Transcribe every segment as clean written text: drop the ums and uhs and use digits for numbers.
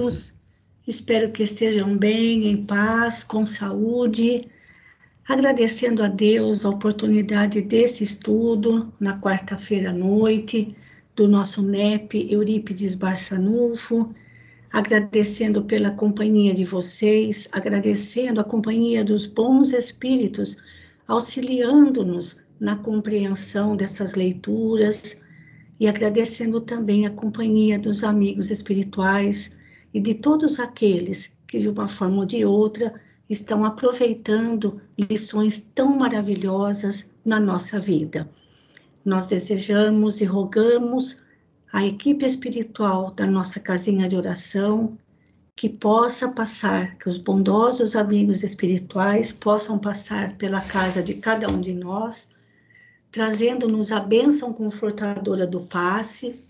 todos. Espero que estejam bem, em paz, com saúde. Agradecendo a Deus a oportunidade desse estudo na quarta-feira à noite, do nosso NEP Eurípides Barçanufo. Agradecendo pela companhia de vocês, agradecendo a companhia dos bons espíritos, auxiliando-nos na compreensão dessas leituras, e agradecendo também a companhia dos amigos espirituais e de todos aqueles que, de uma forma ou de outra, estão aproveitando lições tão maravilhosas na nossa vida. Nós desejamos e rogamos à equipe espiritual da nossa casinha de oração que possa passar, que os bondosos amigos espirituais possam passar pela casa de cada um de nós, trazendo-nos a bênção confortadora do passe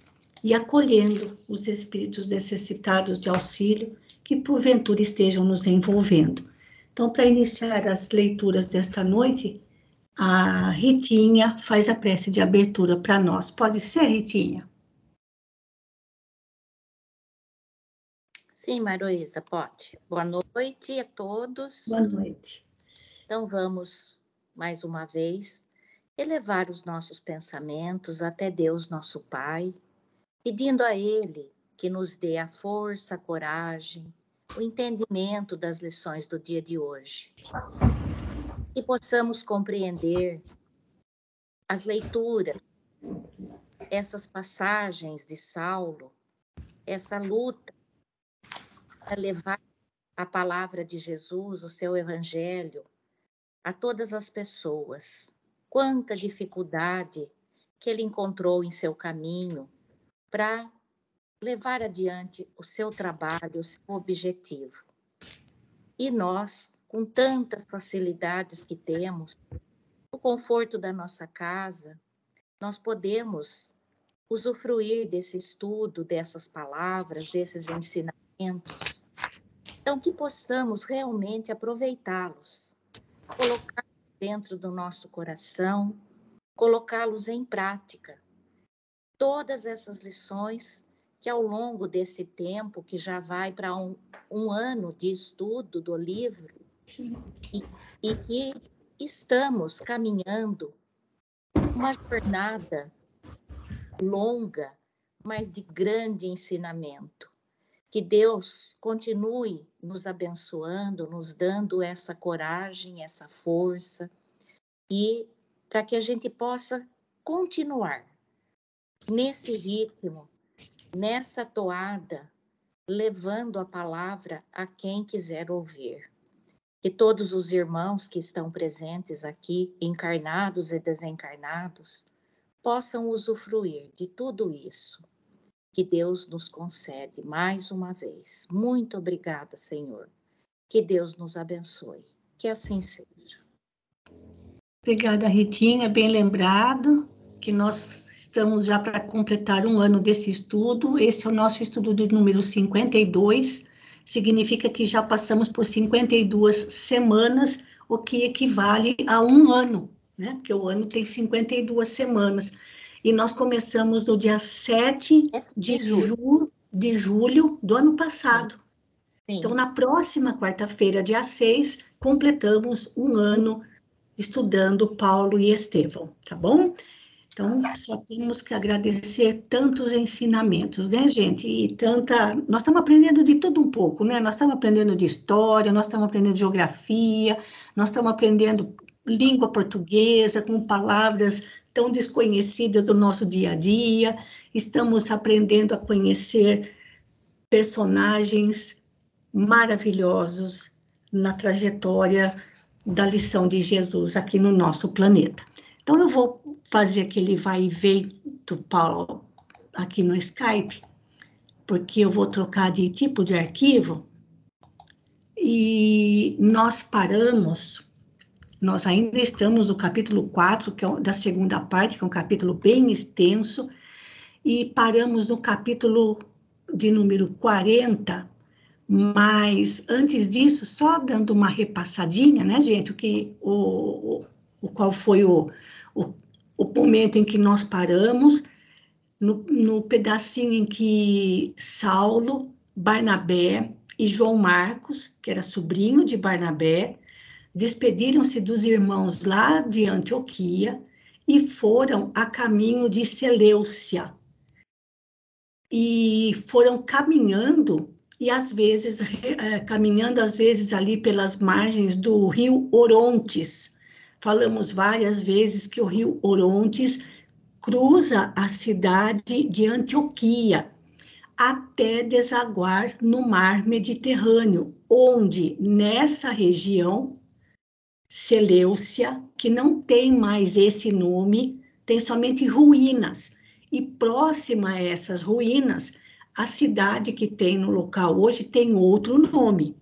e acolhendo os espíritos necessitados de auxílio que porventura estejam nos envolvendo. Então, para iniciar as leituras desta noite, a Ritinha faz a prece de abertura para nós. Pode ser, Ritinha? Sim, Maroísa, pode. Boa noite a todos. Boa noite. Então, vamos, mais uma vez, elevar os nossos pensamentos até Deus, nosso Pai, pedindo a Ele que nos dê a força, a coragem, o entendimento das lições do dia de hoje. E possamos compreender as leituras, essas passagens de Saulo, essa luta para levar a palavra de Jesus, o seu evangelho, a todas as pessoas. Quanta dificuldade que ele encontrou em seu caminho para levar adiante o seu trabalho, o seu objetivo. E nós, com tantas facilidades que temos, no conforto da nossa casa, nós podemos usufruir desse estudo, dessas palavras, desses ensinamentos. Então, que possamos realmente aproveitá-los, colocar dentro do nosso coração, colocá-los em prática. Todas essas lições que ao longo desse tempo, que já vai para um ano de estudo do livro, e que estamos caminhando uma jornada longa, mas de grande ensinamento. Que Deus continue nos abençoando, nos dando essa coragem, essa força, e para que a gente possa continuar nesse ritmo, nessa toada, levando a palavra a quem quiser ouvir. Que todos os irmãos que estão presentes aqui, encarnados e desencarnados, possam usufruir de tudo isso que Deus nos concede mais uma vez. Muito obrigada, Senhor. Que Deus nos abençoe. Que assim seja. Obrigada, Ritinha. Bem lembrado que nós estamos já para completar um ano desse estudo. Esse é o nosso estudo de número 52. Significa que já passamos por 52 semanas, o que equivale a um ano, né? Porque o ano tem 52 semanas. E nós começamos no dia 7 de julho do ano passado. Sim. Então, na próxima quarta-feira, dia 6, completamos um ano estudando Paulo e Estevão, tá bom? Então, só temos que agradecer tantos ensinamentos, né, gente? E nós estamos aprendendo de tudo um pouco, né? Nós estamos aprendendo de história, nós estamos aprendendo geografia, nós estamos aprendendo língua portuguesa, com palavras tão desconhecidas do nosso dia a dia, estamos aprendendo a conhecer personagens maravilhosos na trajetória da lição de Jesus aqui no nosso planeta. Então, eu vou fazer aquele vai e vem do Paulo aqui no Skype, porque eu vou trocar de tipo de arquivo, e nós ainda estamos no capítulo 4, que é da segunda parte, que é um capítulo bem extenso, e paramos no capítulo de número 40, mas antes disso, só dando uma repassadinha, né, gente, qual foi o momento em que nós paramos, no pedacinho em que Saulo Barnabé e João Marcos, que era sobrinho de Barnabé, despediram-se dos irmãos lá de Antioquia e foram a caminho de Seleucia. E foram caminhando, e às vezes, caminhando às vezes ali pelas margens do rio Orontes. Falamos várias vezes que o rio Orontes cruza a cidade de Antioquia, até desaguar no mar Mediterrâneo, onde, nessa região, Seleucia, que não tem mais esse nome, tem somente ruínas. E próxima a essas ruínas, a cidade que tem no local hoje tem outro nome.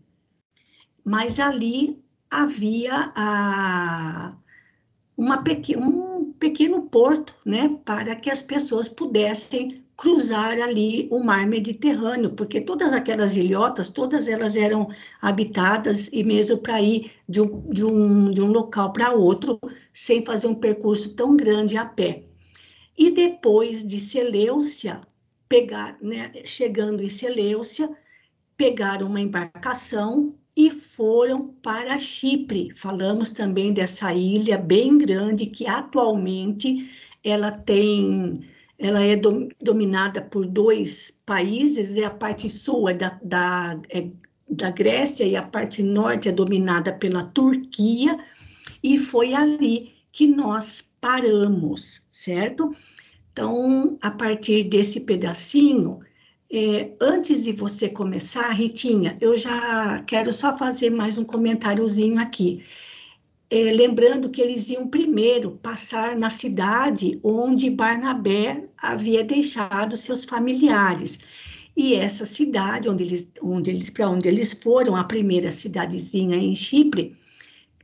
Mas ali havia um pequeno porto, né, para que as pessoas pudessem cruzar ali o mar Mediterrâneo, porque todas aquelas ilhotas, todas elas eram habitadas, e mesmo para ir de um local para outro, sem fazer um percurso tão grande a pé. E depois de Seleucia, chegando em Seleucia, pegaram uma embarcação e foram para Chipre. Falamos também dessa ilha bem grande que atualmente ela é dominada por 2 países, e a parte sul é da Grécia e a parte norte é dominada pela Turquia, e foi ali que nós paramos, certo? Então, a partir desse pedacinho, antes de você começar, Ritinha, eu já quero só fazer mais um comentáriozinho aqui. Lembrando que eles iam primeiro passar na cidade onde Barnabé havia deixado seus familiares. E essa cidade, para onde eles foram, a primeira cidadezinha em Chipre,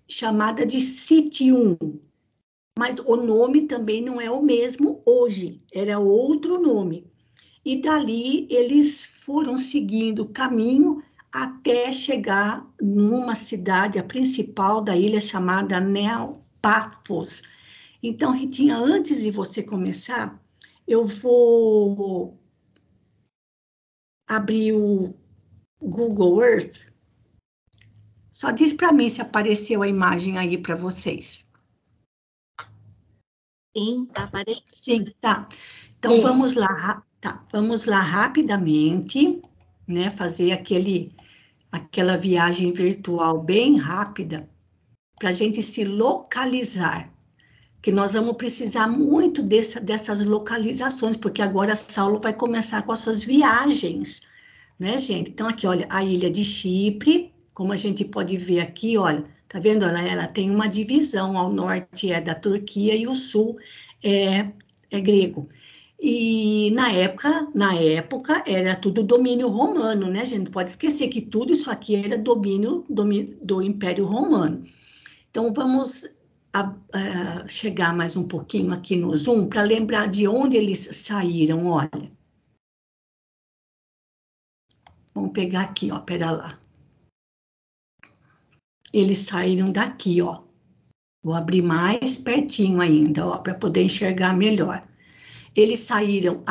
chamada de Citium. Mas o nome também não é o mesmo hoje, era outro nome. E dali eles foram seguindo o caminho até chegar numa cidade, a principal da ilha, chamada Neopafos. Então, Ritinha, antes de você começar, eu vou abrir o Google Earth. Só diz para mim se apareceu a imagem aí para vocês. Sim, tá aparecendo. Sim, tá. Então, sim. Vamos lá. Tá, vamos lá rapidamente, né, fazer aquela viagem virtual bem rápida, para a gente se localizar, que nós vamos precisar muito dessas localizações, porque agora Saulo vai começar com as suas viagens, né, gente? Então, aqui, olha, a ilha de Chipre, como a gente pode ver aqui, olha, tá vendo? Ela tem uma divisão, ao norte é da Turquia e o sul é grego. E na época era tudo domínio romano, né, gente? Não pode esquecer que tudo isso aqui era domínio do Império Romano. Então, vamos chegar mais um pouquinho aqui no Zoom para lembrar de onde eles saíram, olha. Vamos pegar aqui, ó, pera lá. Eles saíram daqui, ó. Vou abrir mais pertinho ainda, ó, para poder enxergar melhor. Eles saíram,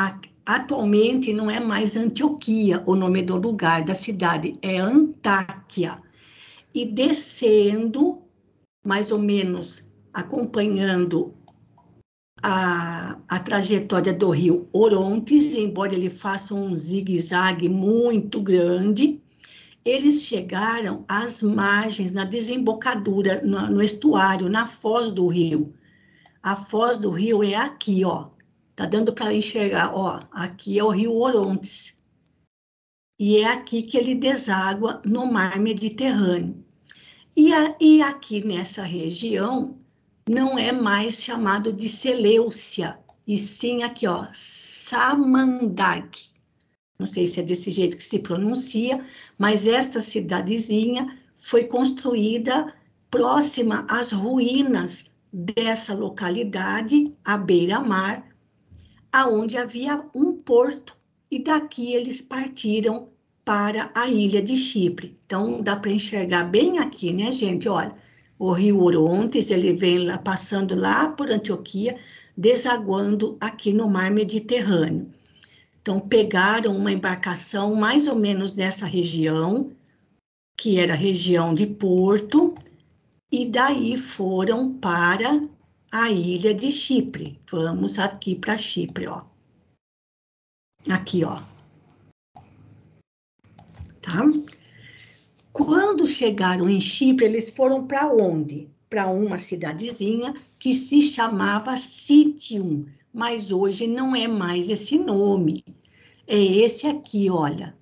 atualmente não é mais Antioquia, o nome do lugar, da cidade, é Antáquia. E descendo, mais ou menos acompanhando a trajetória do rio Orontes, embora ele faça um zigue-zague muito grande, eles chegaram às margens, na desembocadura, no estuário, na foz do rio. A foz do rio é aqui, ó. Tá dando para enxergar, ó, aqui é o rio Orontes. E é aqui que ele deságua no mar Mediterrâneo. E aqui nessa região não é mais chamado de Seleucia, e sim aqui, ó, Samandag. Não sei se é desse jeito que se pronuncia, mas esta cidadezinha foi construída próxima às ruínas dessa localidade, à beira-mar, aonde havia um porto, e daqui eles partiram para a ilha de Chipre. Então, dá para enxergar bem aqui, né, gente? Olha, o rio Orontes, ele vem lá, passando lá por Antioquia, desaguando aqui no mar Mediterrâneo. Então, pegaram uma embarcação mais ou menos nessa região, que era a região de Porto, e daí foram para a ilha de Chipre. Vamos aqui para Chipre, ó. Aqui, ó. Tá? Quando chegaram em Chipre, eles foram para onde? Para uma cidadezinha que se chamava Citium, mas hoje não é mais esse nome. É esse aqui, olha.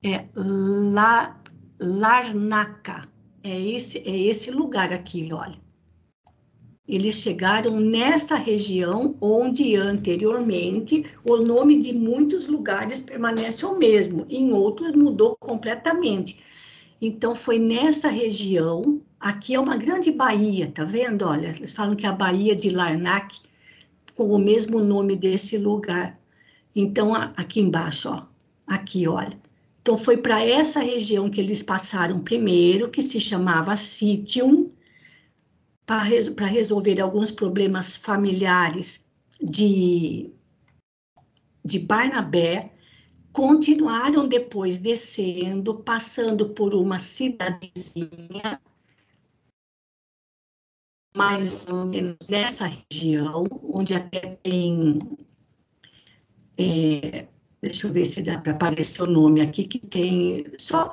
É Larnaca. É esse lugar aqui, olha. Eles chegaram nessa região onde anteriormente o nome de muitos lugares permanece o mesmo, em outros mudou completamente. Então foi nessa região, aqui é uma grande baía, tá vendo? Olha, eles falam que é a Baía de Larnac, com o mesmo nome desse lugar. Então aqui embaixo, ó, aqui, olha. Então foi para essa região que eles passaram primeiro, que se chamava Citium, para resolver alguns problemas familiares de Barnabé, continuaram depois descendo, passando por uma cidadezinha, mais ou menos nessa região, onde até tem, deixa eu ver se dá para aparecer o nome aqui, que tem só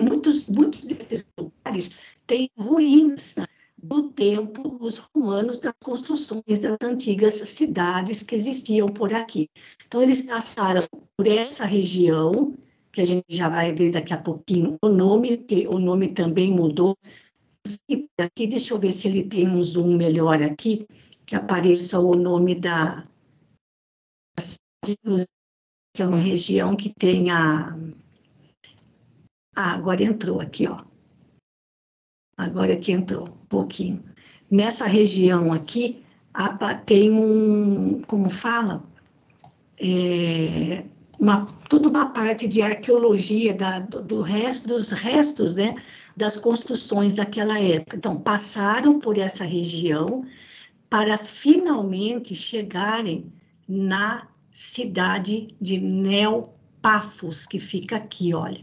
muitos desses lugares têm ruínas do tempo dos romanos, das construções das antigas cidades que existiam por aqui. Então, eles passaram por essa região, que a gente já vai ver daqui a pouquinho o nome, que o nome também mudou. Aqui, deixa eu ver se ele tem um zoom melhor aqui, que apareça o nome da cidade, que é uma região que tem agora entrou aqui, ó. Agora que entrou um pouquinho. Nessa região aqui, tem como fala, toda uma parte de arqueologia dos restos, né, das construções daquela época. Então, passaram por essa região para finalmente chegarem na cidade de Neopafos, que fica aqui, olha.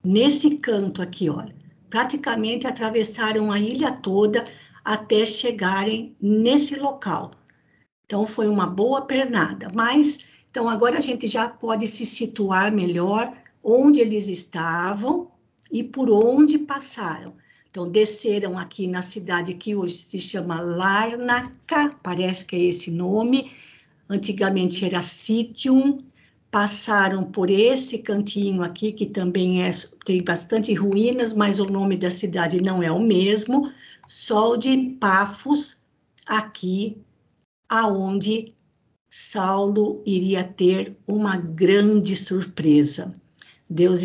Nesse canto aqui, olha. Praticamente atravessaram a ilha toda até chegarem nesse local. Então, foi uma boa pernada. Mas, então, agora a gente já pode se situar melhor onde eles estavam e por onde passaram. Então, desceram aqui na cidade que hoje se chama Larnaca, parece que é esse nome. Antigamente era Citium. Passaram por esse cantinho aqui, que também tem bastante ruínas, mas o nome da cidade não é o mesmo. Sol de Pafos, aqui, aonde Saulo iria ter uma grande surpresa. Jesus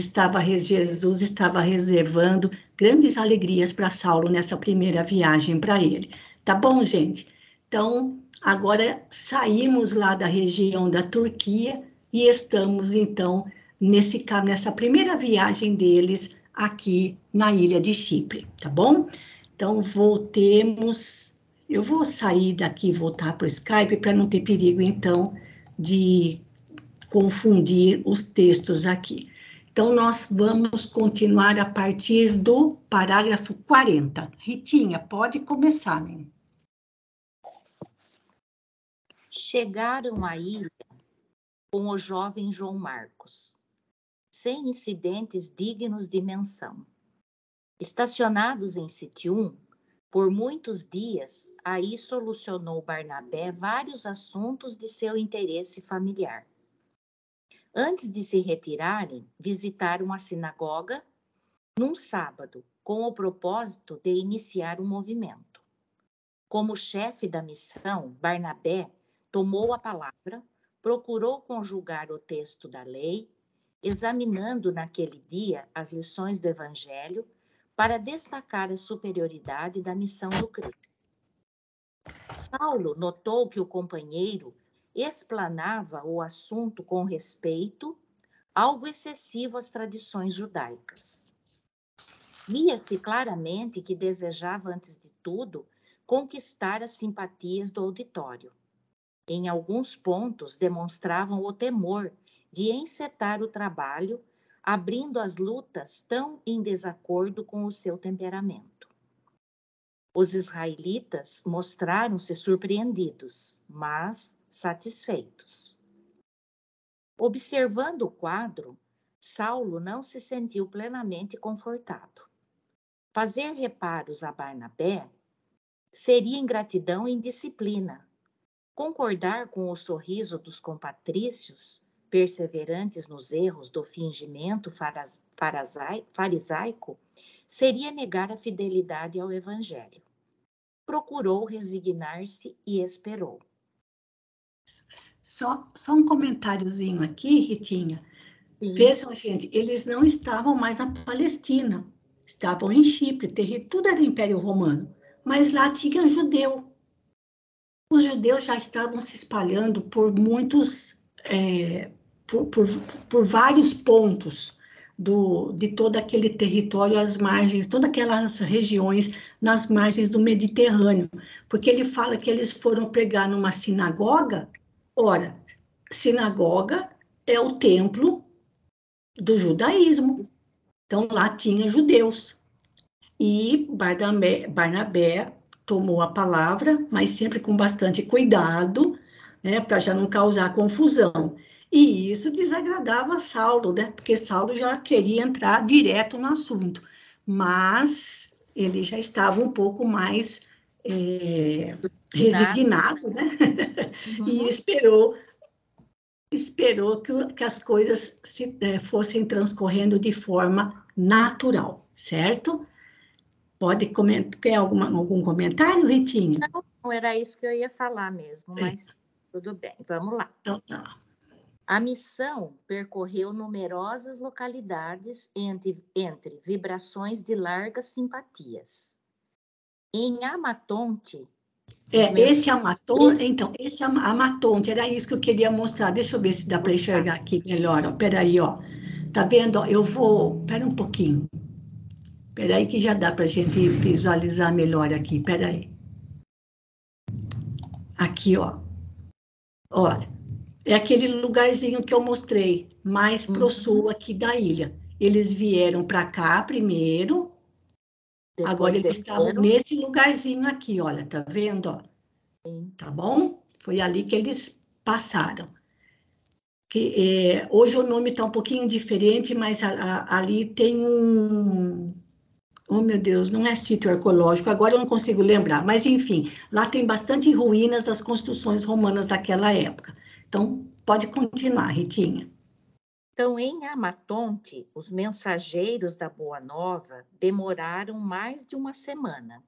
estava reservando grandes alegrias para Saulo nessa primeira viagem para ele. Tá bom, gente? Então, agora saímos lá da região da Turquia e estamos, então, nessa primeira viagem deles aqui na ilha de Chipre, tá bom? Então, voltemos. Eu vou sair daqui e voltar para o Skype para não ter perigo, então, de confundir os textos aqui. Então, nós vamos continuar a partir do parágrafo 40. Ritinha, pode começar, né? Chegaram à ilha com o jovem João Marcos, sem incidentes dignos de menção. Estacionados em Citium, por muitos dias, aí solucionou Barnabé vários assuntos de seu interesse familiar. Antes de se retirarem, visitaram a sinagoga num sábado, com o propósito de iniciar um movimento. Como chefe da missão, Barnabé tomou a palavra, procurou conjugar o texto da lei, examinando naquele dia as lições do Evangelho para destacar a superioridade da missão do Cristo. Saulo notou que o companheiro explanava o assunto com respeito, algo excessivo às tradições judaicas. Via-se claramente que desejava, antes de tudo, conquistar as simpatias do auditório. em alguns pontos, demonstravam o temor de encetar o trabalho, abrindo as lutas tão em desacordo com o seu temperamento. Os israelitas mostraram-se surpreendidos, mas satisfeitos. Observando o quadro, Saulo não se sentiu plenamente confortado. Fazer reparos a Barnabé seria ingratidão e indisciplina. Concordar com o sorriso dos compatrícios, perseverantes nos erros do fingimento farisaico, seria negar a fidelidade ao Evangelho. Procurou resignar-se e esperou. Só um comentáriozinho aqui, Ritinha. Sim. Vejam, gente, eles não estavam mais na Palestina, estavam em Chipre, tudo era Império Romano, mas lá tinha judeu. Os judeus já estavam se espalhando por muitos, por vários pontos de todo aquele território, às margens, todas aquelas regiões nas margens do Mediterrâneo, porque ele fala que eles foram pregar numa sinagoga. Ora, sinagoga é o templo do judaísmo, então lá tinha judeus, e Barnabé tomou a palavra, mas sempre com bastante cuidado, né, para já não causar confusão. E isso desagradava Saulo, né, porque Saulo já queria entrar direto no assunto, mas ele já estava um pouco mais resignado, né, e esperou que as coisas fossem transcorrendo de forma natural, certo? Pode comentar, quer algum comentário, Ritinha? Não era isso que eu ia falar mesmo, mas tudo bem, vamos lá. Então, tá. A missão percorreu numerosas localidades entre vibrações de largas simpatias. Em Amatonte... Esse Amatonte, era isso que eu queria mostrar. Deixa eu ver se dá para enxergar aqui melhor. Espera aí, ó. Tá vendo? Eu vou... Espera um pouquinho. Espera aí que já dá para a gente visualizar melhor aqui. Espera aí. Aqui, ó. Olha, é aquele lugarzinho que eu mostrei, mais pro sul aqui da ilha. Eles vieram para cá primeiro, agora eles estavam nesse lugarzinho aqui, olha, tá vendo? Ó? Tá bom? Foi ali que eles passaram. Hoje o nome está um pouquinho diferente, mas ali tem um... Oh, meu Deus, não é sítio arqueológico, agora eu não consigo lembrar, mas enfim, lá tem bastante ruínas das construções romanas daquela época. Então, pode continuar, Ritinha. Então, em Amatonte, os mensageiros da Boa Nova demoraram mais de uma semana.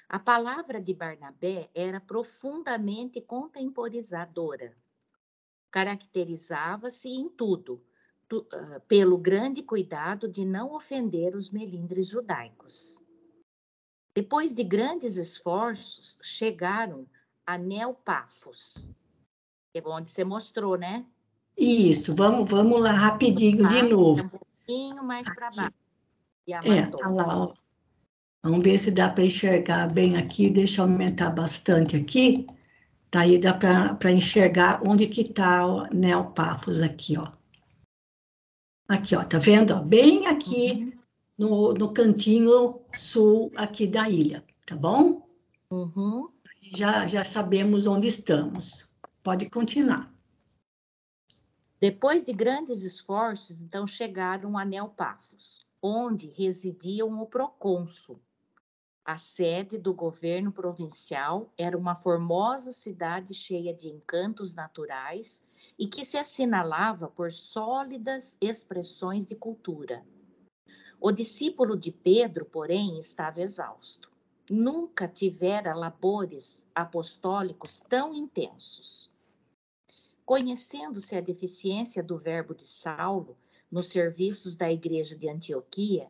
A palavra de Barnabé era profundamente contemporizadora. Caracterizava-se em tudo pelo grande cuidado de não ofender os melindres judaicos. Depois de grandes esforços, chegaram a Neopafos, que é onde você mostrou, né? Isso, vamos lá rapidinho de novo. É um pouquinho mais para baixo. Tá lá, ó. Vamos ver se dá para enxergar bem aqui. Deixa eu aumentar bastante aqui. Tá aí, dá para enxergar onde que tá o Neopafos aqui, ó. Aqui, ó, tá vendo? Ó, bem aqui no cantinho sul aqui da ilha, tá bom? Já sabemos onde estamos. Pode continuar. Depois de grandes esforços, então chegaram a Neopafos, onde residiam o procônsul. A sede do governo provincial era uma formosa cidade cheia de encantos naturais e que se assinalava por sólidas expressões de cultura. O discípulo de Pedro, porém, estava exausto. Nunca tivera labores apostólicos tão intensos. Conhecendo-se a deficiência do verbo de Saulo nos serviços da igreja de Antioquia,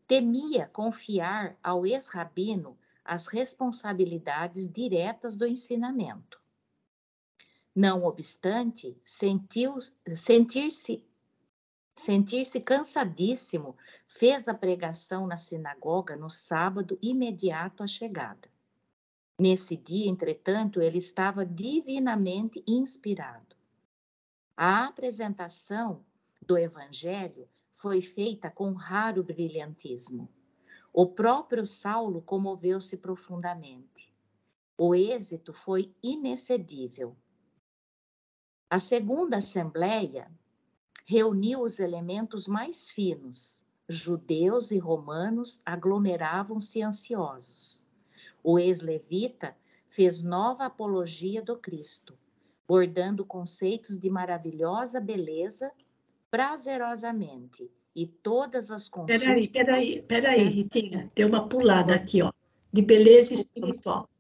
temia confiar ao ex-rabino as responsabilidades diretas do ensinamento. Não obstante, sentir-se cansadíssimo, fez a pregação na sinagoga no sábado imediato à chegada. Nesse dia, entretanto, ele estava divinamente inspirado. A apresentação do Evangelho foi feita com raro brilhantismo. O próprio Saulo comoveu-se profundamente. O êxito foi inexcedível. A segunda assembleia reuniu os elementos mais finos. Judeus e romanos aglomeravam-se ansiosos. O ex-levita fez nova apologia do Cristo, bordando conceitos de maravilhosa beleza prazerosamente, e todas as consultas... Peraí, Ritinha, deu uma pulada aqui, ó, de beleza espiritual.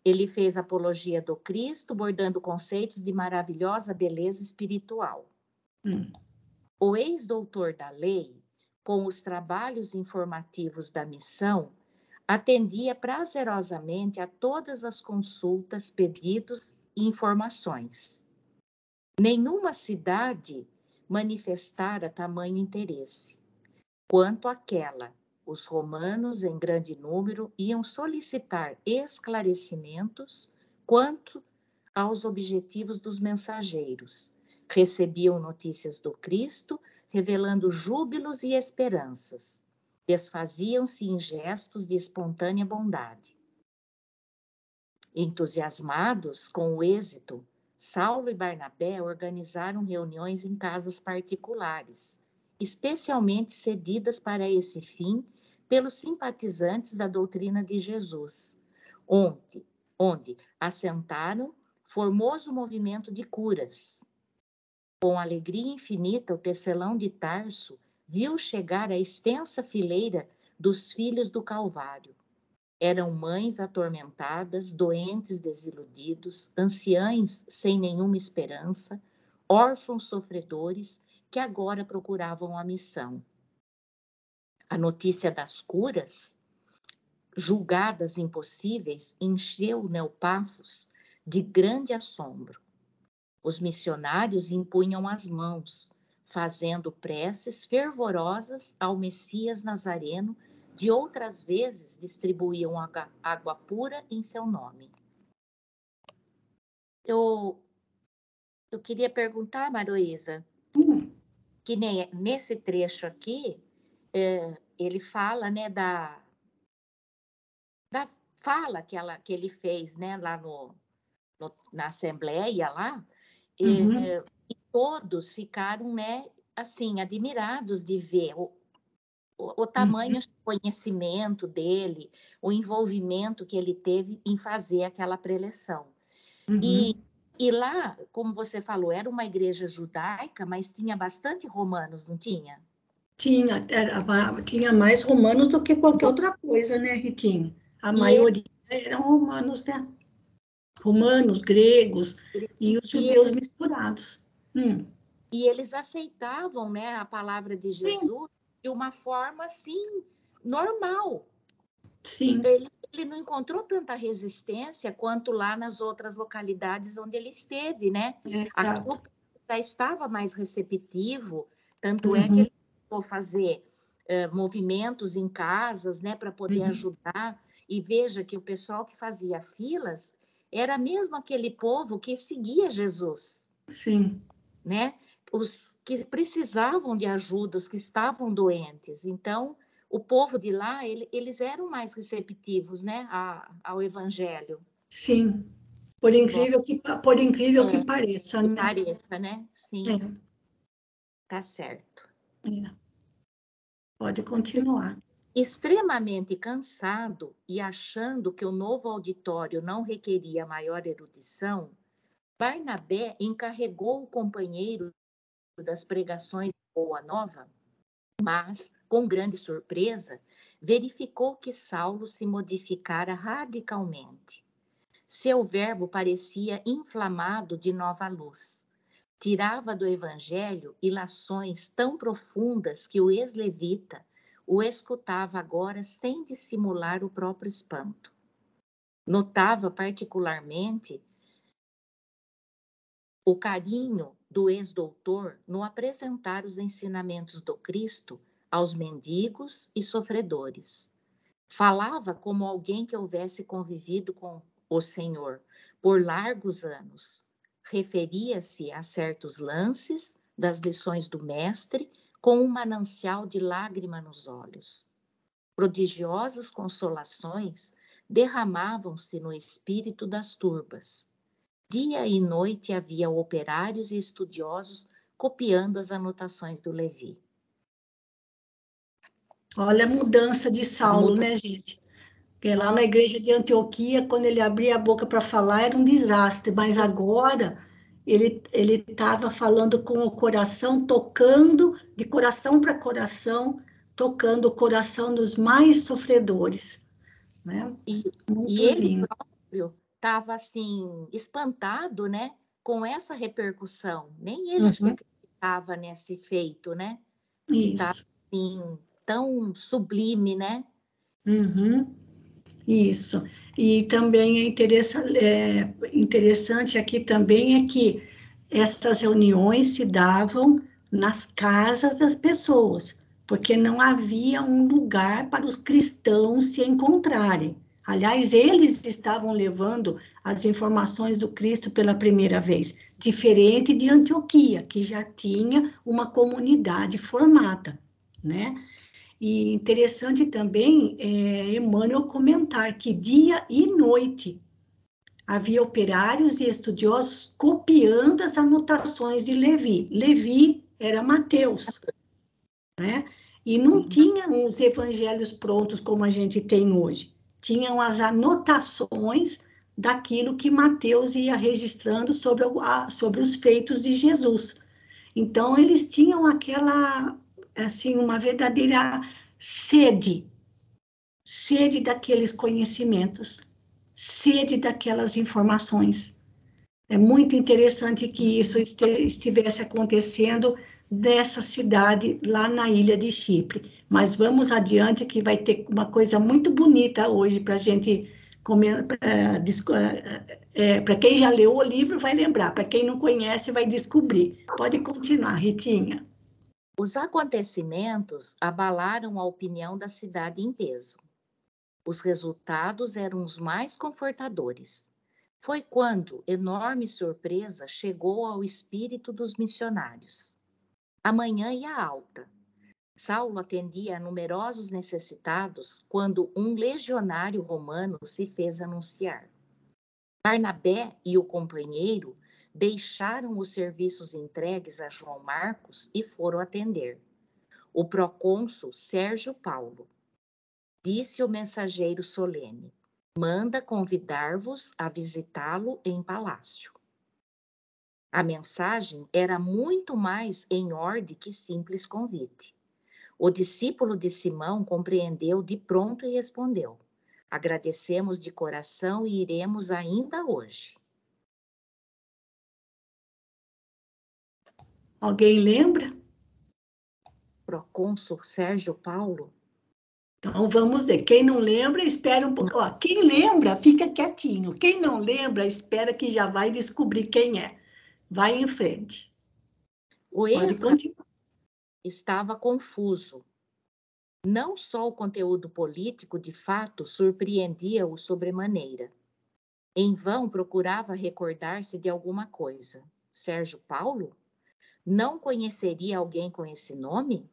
Ele fez apologia do Cristo, bordando conceitos de maravilhosa beleza espiritual. O ex-doutor da lei, com os trabalhos informativos da missão, atendia prazerosamente a todas as consultas, pedidos e informações. Nenhuma cidade manifestara tamanho interesse. Quanto àquela, os romanos, em grande número, iam solicitar esclarecimentos quanto aos objetivos dos mensageiros. Recebiam notícias do Cristo, revelando júbilos e esperanças. Desfaziam-se em gestos de espontânea bondade. Entusiasmados com o êxito, Saulo e Barnabé organizaram reuniões em casas particulares, especialmente cedidas para esse fim pelos simpatizantes da doutrina de Jesus, onde assentaram formoso movimento de curas. Com alegria infinita, o tecelão de Tarso viu chegar a extensa fileira dos filhos do Calvário. Eram mães atormentadas, doentes desiludidos, anciães sem nenhuma esperança, órfãos sofredores que agora procuravam a missão. A notícia das curas, julgadas impossíveis, encheu Neopafos de grande assombro. Os missionários impunham as mãos, fazendo preces fervorosas ao Messias Nazareno, de outras vezes distribuíam água pura em seu nome. Eu queria perguntar, Maroísa, que nesse trecho aqui, ele fala, né, da fala que ele fez, né, lá na Assembleia, lá, e todos ficaram, né, assim, admirados de ver o tamanho do conhecimento dele, o envolvimento que ele teve em fazer aquela preleção. E lá, como você falou, era uma igreja judaica, mas tinha bastante romanos, não tinha? Tinha mais romanos do que qualquer outra coisa, né, Ritinha? A maioria eram romanos, né? Romanos, gregos e os judeus misturados. E eles aceitavam, né, a palavra de Jesus de uma forma, assim, normal. Sim. Ele não encontrou tanta resistência quanto lá nas outras localidades onde ele esteve, né? Aqui o povo já estava mais receptivo, tanto é que ele tentou fazer movimentos em casas, né, para poder ajudar. E veja que o pessoal que fazia filas era mesmo aquele povo que seguia Jesus. Sim. Né? Os que precisavam de ajuda, os que estavam doentes. Então, o povo de lá, eles eram mais receptivos, né, ao evangelho. Sim, por incrível que pareça, né? Pareça, né? Sim. Tá certo. Pode continuar. Extremamente cansado e achando que o novo auditório não requeria maior erudição, Barnabé encarregou o companheiro das pregações de Boa Nova, mas, com grande surpresa, verificou que Saulo se modificara radicalmente. Seu verbo parecia inflamado de nova luz. Tirava do evangelho ilações tão profundas que o ex-levita o escutava agora sem dissimular o próprio espanto. Notava particularmente o carinho do ex-doutor no apresentar os ensinamentos do Cristo aos mendigos e sofredores. Falava como alguém que houvesse convivido com o Senhor por largos anos. Referia-se a certos lances das lições do mestre com um manancial de lágrima nos olhos. Prodigiosas consolações derramavam-se no espírito das turbas. Dia e noite havia operários e estudiosos copiando as anotações do Levi. Olha a mudança de Saulo, né, gente? Porque lá na igreja de Antioquia, quando ele abria a boca para falar, era um desastre, mas agora ele estava falando com o coração, tocando de coração para coração, tocando o coração dos mais sofredores, né? Muito ele lindo. próprio estava assim espantado, né, com essa repercussão. Nem ele acho que acreditava nesse feito, né? Que estava assim tão sublime, né? Isso. E também interessante aqui também é que essas reuniões se davam nas casas das pessoas, porque não havia um lugar para os cristãos se encontrarem. Aliás, eles estavam levando as informações do Cristo pela primeira vez, diferente de Antioquia, que já tinha uma comunidade formada, né? E interessante também Emmanuel comentar que dia e noite havia operários e estudiosos copiando as anotações de Levi. Levi era Mateus, né? E não tinham os evangelhos prontos como a gente tem hoje. Tinham as anotações daquilo que Mateus ia registrando sobre os feitos de Jesus. Então, eles tinham aquela, assim, uma verdadeira sede daqueles conhecimentos, sede daquelas informações. É muito interessante que isso estivesse acontecendo nessa cidade, lá na ilha de Chipre. Mas vamos adiante, que vai ter uma coisa muito bonita hoje para a gente para quem já leu o livro vai lembrar, para quem não conhece vai descobrir. Pode continuar, Ritinha. Os acontecimentos abalaram a opinião da cidade em peso. Os resultados eram os mais confortadores. Foi quando enorme surpresa chegou ao espírito dos missionários. A manhã ia alta. Saulo atendia a numerosos necessitados quando um legionário romano se fez anunciar. Barnabé e o companheiro deixaram os serviços entregues a João Marcos e foram atender. O procônsul Sérgio Paulo disse o mensageiro solene: manda convidar-vos a visitá-lo em palácio. A mensagem era muito mais em ordem que simples convite. O discípulo de Simão compreendeu de pronto e respondeu: agradecemos de coração e iremos ainda hoje. Alguém lembra? Procônsul Sérgio Paulo? Então, vamos ver. Quem não lembra, espera um pouco. Ó, quem lembra, fica quietinho. Quem não lembra, espera que já vai descobrir quem é. Vai em frente. O Pode continuar. Estava confuso. Não só o conteúdo político, de fato, surpreendia-o sobremaneira. Em vão procurava recordar-se de alguma coisa. Sérgio Paulo? Não conheceria alguém com esse nome?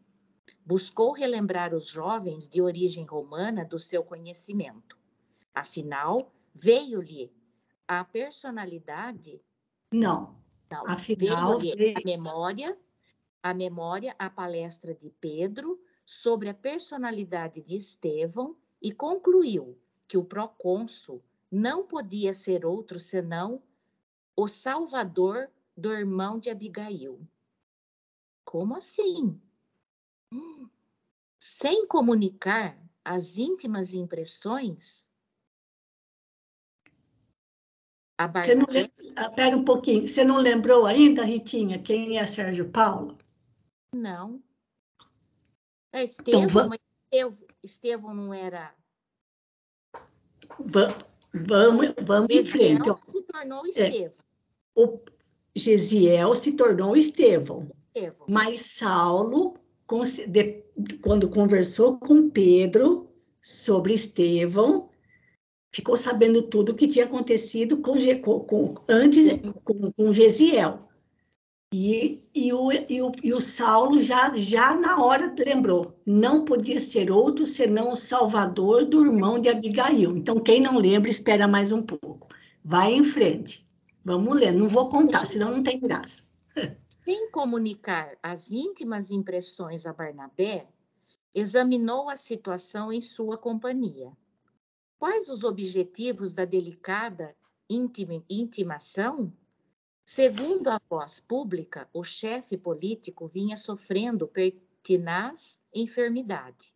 Buscou relembrar os jovens de origem romana do seu conhecimento. Afinal, veio-lhe a personalidade... Não. Afinal, veio-lhe a memória, a palestra de Pedro sobre a personalidade de Estevão e concluiu que o procônsul não podia ser outro senão o salvador do irmão de Abigail. Como assim? Sem comunicar as íntimas impressões? Espera um pouquinho. Você não lembrou ainda, Ritinha, quem é Sérgio Paulo? Não. É Então, Estevão, mas Estevão não era... Vamos em frente. Ó. Se tornou Estevão. O Gesiel se tornou Estevão. Mas Saulo, quando conversou com Pedro, sobre Estevão, ficou sabendo tudo o que tinha acontecido antes com Gesiel. E o Saulo já na hora lembrou, não podia ser outro senão o salvador do irmão de Abigail. Então, quem não lembra, espera mais um pouco. Vai em frente. Vamos ler, não vou contar, senão não tem graça. Sem comunicar as íntimas impressões a Barnabé, examinou a situação em sua companhia. Quais os objetivos da delicada intimação? Segundo a voz pública, o chefe político vinha sofrendo pertinaz enfermidade.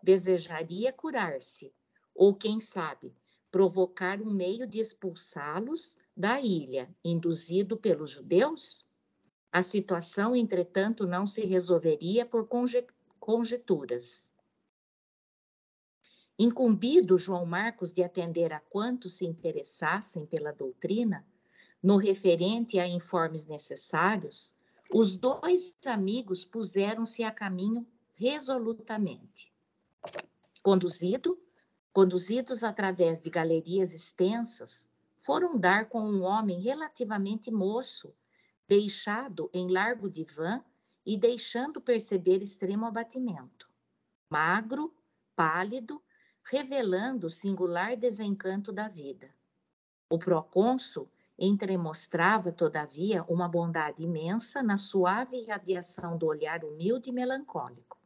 Desejaria curar-se, ou quem sabe, provocar um meio de expulsá-los da ilha, induzido pelos judeus? A situação, entretanto, não se resolveria por conjecturas. Incumbido João Marcos de atender a quantos se interessassem pela doutrina, no referente a informes necessários, os dois amigos puseram-se a caminho resolutamente. Conduzidos através de galerias extensas, foram dar com um homem relativamente moço, deixado em largo divã e deixando perceber extremo abatimento. Magro, pálido, revelando o singular desencanto da vida. O procônsul entremostrava, todavia, uma bondade imensa na suave irradiação do olhar humilde e melancólico.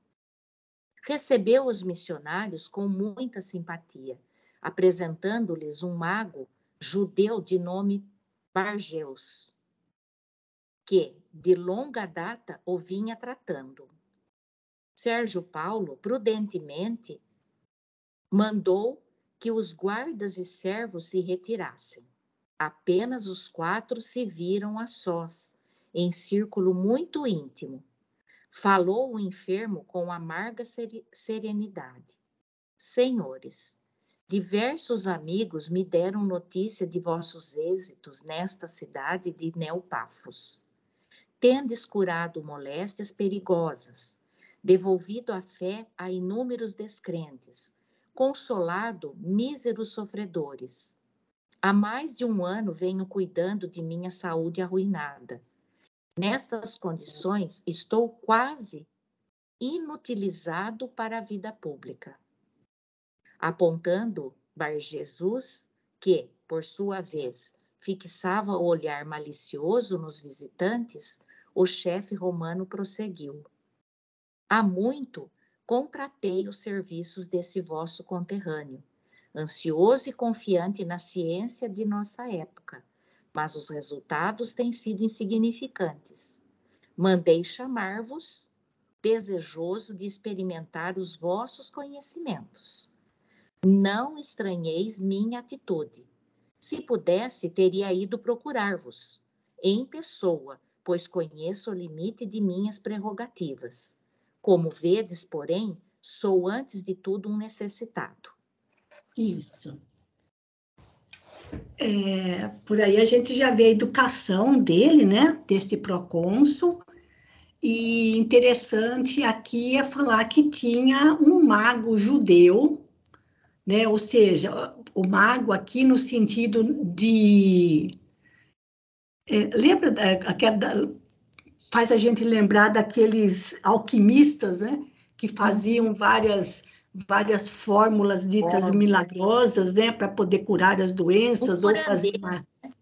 Recebeu os missionários com muita simpatia, apresentando-lhes um mago judeu de nome Barjeus, que, de longa data, o vinha tratando. Sérgio Paulo, prudentemente, mandou que os guardas e servos se retirassem. Apenas os 4 se viram a sós, em círculo muito íntimo. Falou o enfermo com amarga serenidade. Senhores, diversos amigos me deram notícia de vossos êxitos nesta cidade de Neopafos. Tendes curado moléstias perigosas, devolvido a fé a inúmeros descrentes, consolado míseros sofredores. Há mais de 1 ano venho cuidando de minha saúde arruinada. Nestas condições, estou quase inutilizado para a vida pública. Apontando Barjesus, que, por sua vez, fixava o olhar malicioso nos visitantes, o chefe romano prosseguiu. Há muito contratei os serviços desse vosso conterrâneo, ansioso e confiante na ciência de nossa época, mas os resultados têm sido insignificantes. Mandei chamar-vos, desejoso de experimentar os vossos conhecimentos. Não estranheis minha atitude. Se pudesse, teria ido procurar-vos, em pessoa, pois conheço o limite de minhas prerrogativas. Como vedes, porém, sou antes de tudo um necessitado. Isso. Por aí a gente já vê a educação dele, né? Desse procônsul. E interessante aqui é falar que tinha um mago judeu, né? Ou seja, o mago aqui no sentido de... lembra faz a gente lembrar daqueles alquimistas, né? Que faziam várias fórmulas ditas milagrosas, né? Para poder curar as doenças, ou fazer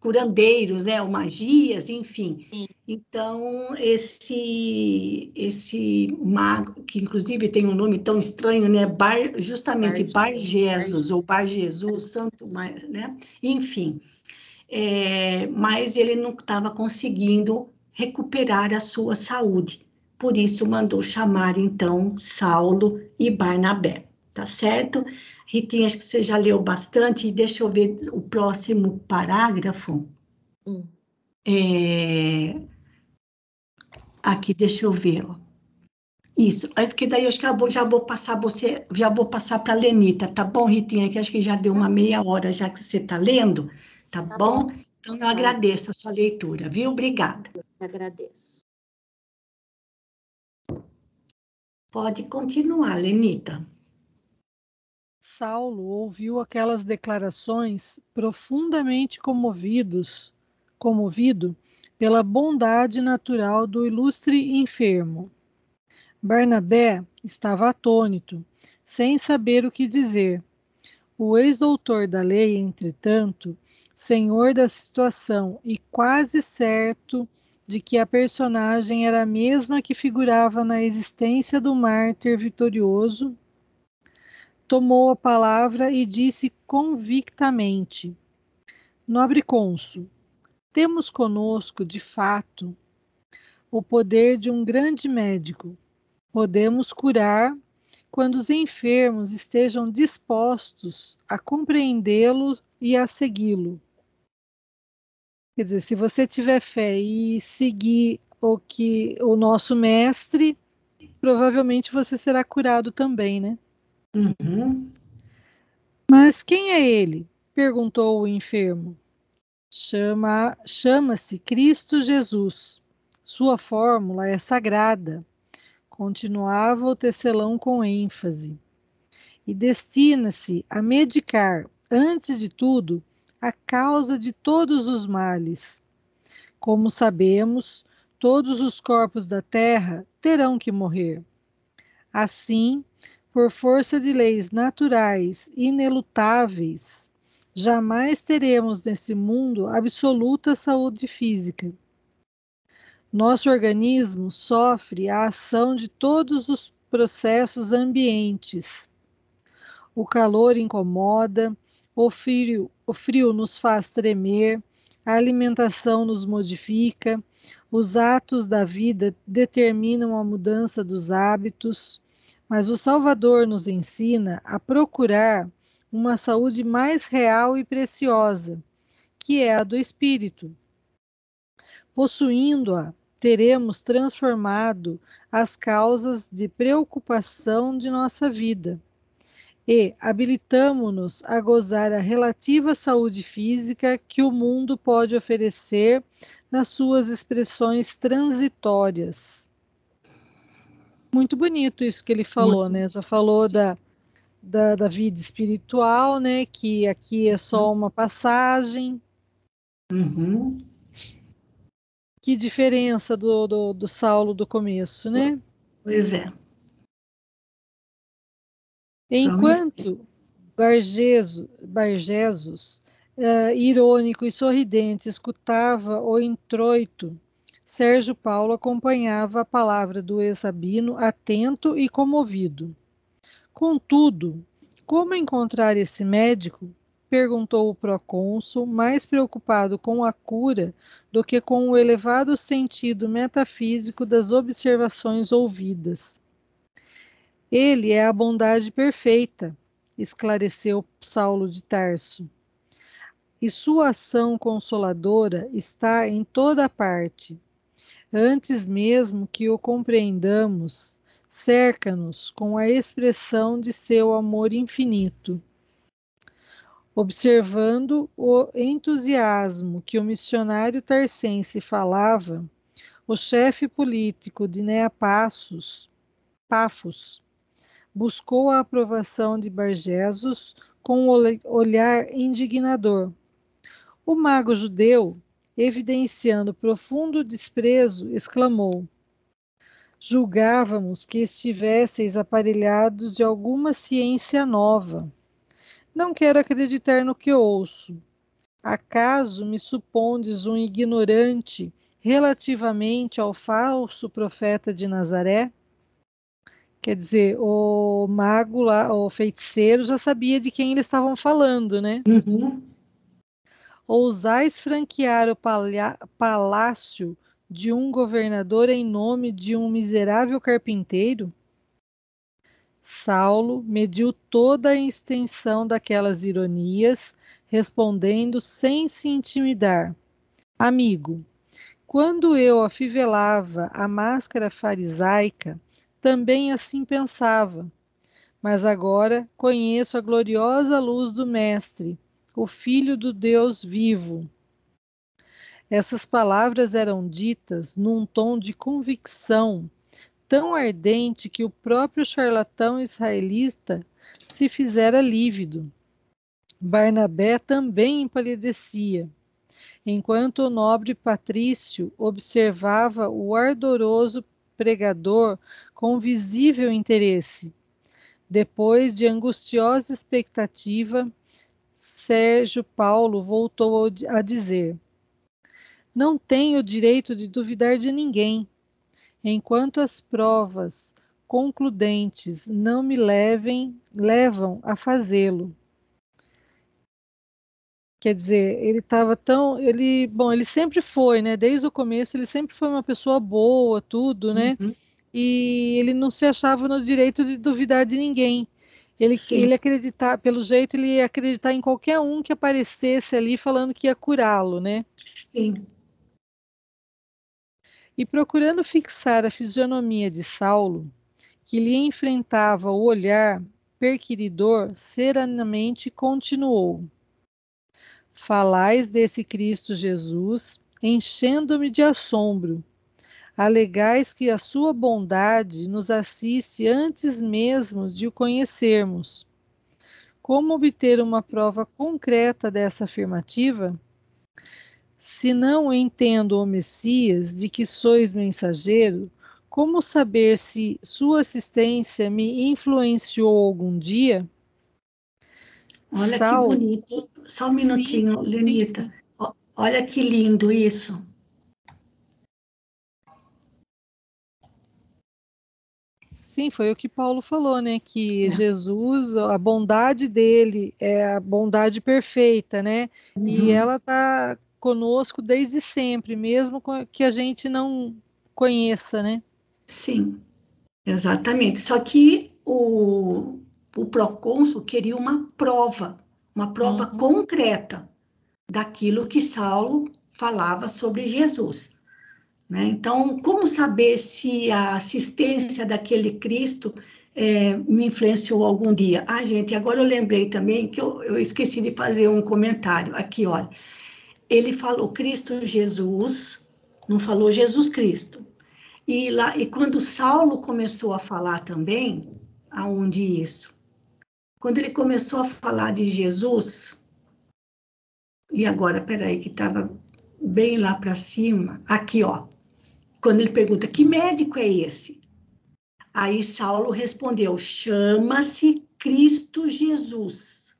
curandeiros, né? Ou magias, enfim. Sim. Então, esse mago, que inclusive tem um nome tão estranho, né? Justamente Barjesus, ou Barjesus, santo, né? Enfim. Mas ele não estava conseguindo recuperar a sua saúde. Por isso, mandou chamar, então, Saulo e Barnabé. Tá certo? Ritinha, acho que você já leu bastante. Deixa eu ver o próximo parágrafo. Aqui, deixa eu ver. Ó. Isso, que daí eu acho que já vou passar para a Lenita, tá bom, Ritinha? Que acho que já deu uma meia hora já que você está lendo, tá bom? Então, eu agradeço a sua leitura, viu? Obrigada. Eu agradeço. Pode continuar, Lenita. Saulo ouviu aquelas declarações profundamente comovido pela bondade natural do ilustre enfermo. Barnabé estava atônito, sem saber o que dizer. O ex-doutor da lei, entretanto, senhor da situação e quase certo de que a personagem era a mesma que figurava na existência do mártir vitorioso, tomou a palavra e disse convictamente: Nobre cônsul, temos conosco, de fato, o poder de um grande médico. Podemos curar quando os enfermos estejam dispostos a compreendê-lo e a segui-lo. Quer dizer, se você tiver fé e seguir o que o nosso mestre, provavelmente você será curado também, né? Uhum. Mas quem é ele? Perguntou o enfermo. Chama-se Cristo Jesus. Sua fórmula é sagrada, continuava o tecelão com ênfase, e destina-se a medicar, antes de tudo, a causa de todos os males. Como sabemos, todos os corpos da terra terão que morrer. Assim, por força de leis naturais inelutáveis, jamais teremos nesse mundo absoluta saúde física. Nosso organismo sofre a ação de todos os processos ambientes. O calor incomoda, o frio nos faz tremer, a alimentação nos modifica, os atos da vida determinam a mudança dos hábitos, mas o Salvador nos ensina a procurar uma saúde mais real e preciosa, que é a do espírito. Possuindo-a, teremos transformado as causas de preocupação de nossa vida e habilitamo-nos a gozar a relativa saúde física que o mundo pode oferecer nas suas expressões transitórias. Muito bonito isso que ele falou, Muito. né? Já falou da vida espiritual, né? Que aqui é só uma passagem. Uhum. Que diferença do Saulo do começo, né? Pois é. Realmente. Enquanto Barjesus, irônico e sorridente, escutava o introito, Sérgio Paulo acompanhava a palavra do ex-rabino, atento e comovido. Contudo, como encontrar esse médico? Perguntou o procônsul, mais preocupado com a cura do que com o elevado sentido metafísico das observações ouvidas. Ele é a bondade perfeita, esclareceu Saulo de Tarso, e sua ação consoladora está em toda parte. Antes mesmo que o compreendamos, cerca-nos com a expressão de seu amor infinito. Observando o entusiasmo que o missionário tarsense falava, o chefe político de Pafos, buscou a aprovação de Barjesus com um olhar indignador. O mago judeu, evidenciando profundo desprezo, exclamou: Julgávamos que estivesseis aparelhados de alguma ciência nova. Não quero acreditar no que ouço. Acaso me supondes um ignorante relativamente ao falso profeta de Nazaré? Quer dizer, o mago lá, o feiticeiro, já sabia de quem eles estavam falando, né? Uhum. Ousais franquear o palácio de um governador em nome de um miserável carpinteiro? Saulo mediu toda a extensão daquelas ironias, respondendo sem se intimidar: Amigo, quando eu afivelava a máscara farisaica, também assim pensava, mas agora conheço a gloriosa luz do Mestre, o Filho do Deus vivo. Essas palavras eram ditas num tom de convicção tão ardente que o próprio charlatão israelita se fizera lívido. Barnabé também empalidecia, enquanto o nobre patrício observava o ardoroso pregador com visível interesse. Depois de angustiosa expectativa, Sérgio Paulo voltou a dizer: não tenho o direito de duvidar de ninguém, enquanto as provas concludentes não me levam a fazê-lo. Quer dizer, ele estava tão, ele sempre foi, né? Desde o começo, ele sempre foi uma pessoa boa, tudo, né? Uhum. E ele não se achava no direito de duvidar de ninguém. Sim, Ele acreditar, pelo jeito, ele ia acreditar em qualquer um que aparecesse ali falando que ia curá-lo, né? sim. E procurando fixar a fisionomia de Saulo, que lhe enfrentava o olhar perquiridor, serenamente continuou: falais desse Cristo Jesus, enchendo-me de assombro. Alegais que a sua bondade nos assiste antes mesmo de o conhecermos. Como obter uma prova concreta dessa afirmativa? Se não entendo o Messias, de que sois mensageiro, como saber se sua assistência me influenciou algum dia? Olha que Saulo, bonito. Só um sim, minutinho, sim, Lenita. sim. Olha que lindo isso. Sim, foi o que Paulo falou, né? Que É. Jesus, a bondade dele é a bondade perfeita, né? E Uhum. ela está conosco desde sempre, mesmo que a gente não conheça, né? Sim, exatamente. Só que o procônsul queria uma prova Uhum. concreta daquilo que Saulo falava sobre Jesus, né? Então, como saber se a assistência daquele Cristo me influenciou algum dia? Ah, gente, agora eu lembrei também que eu esqueci de fazer um comentário aqui, olha. Ele falou Cristo Jesus, não falou Jesus Cristo. E quando Saulo começou a falar também, aonde isso? Quando ele começou a falar de Jesus, e agora, peraí, que estava bem lá para cima, aqui, ó. Quando ele pergunta, que médico é esse? Aí Saulo respondeu, chama-se Cristo Jesus.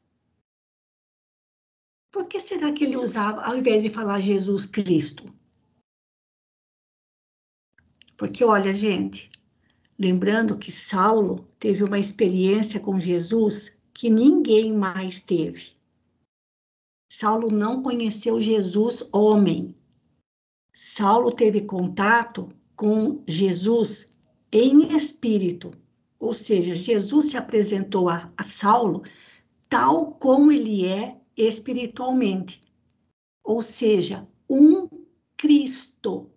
Por que será que ele usava, ao invés de falar Jesus Cristo? Porque, olha, gente, lembrando que Saulo teve uma experiência com Jesus que ninguém mais teve. Saulo não conheceu Jesus homem. Saulo teve contato com Jesus em espírito. Ou seja, Jesus se apresentou a Saulo tal como ele é espiritualmente. Ou seja, um Cristo.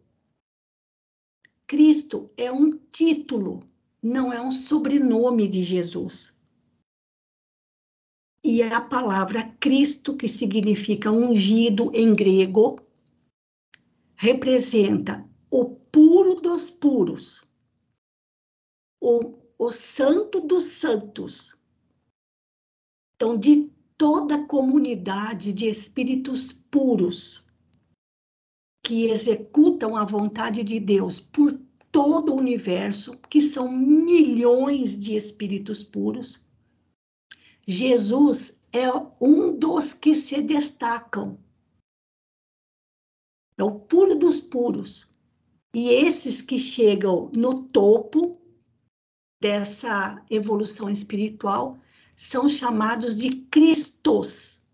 Cristo é um título, não é um sobrenome de Jesus. E a palavra Cristo, que significa ungido em grego, representa o puro dos puros, o santo dos santos. Então, de toda a comunidade de espíritos puros que executam a vontade de Deus por todo o universo, que são milhões de espíritos puros, Jesus é um dos que se destacam. É o puro dos puros. E esses que chegam no topo dessa evolução espiritual são chamados de Cristos.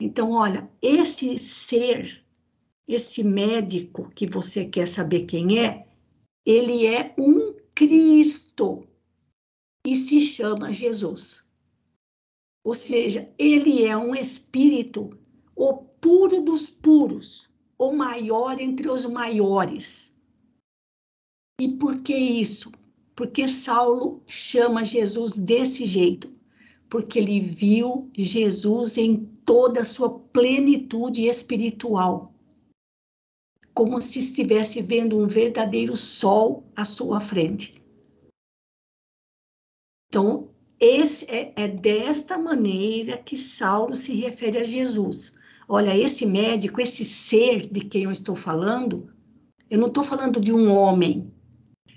Então, olha, esse ser, esse médico que você quer saber quem é, ele é um Cristo e se chama Jesus. Ou seja, ele é um espírito, o puro dos puros, o maior entre os maiores. E por que isso? Porque Saulo chama Jesus desse jeito, porque ele viu Jesus em toda a sua plenitude espiritual. como se estivesse vendo um verdadeiro sol à sua frente. Então, é desta maneira que Saulo se refere a Jesus. Olha, esse médico, esse ser de quem eu estou falando, eu não estou falando de um homem,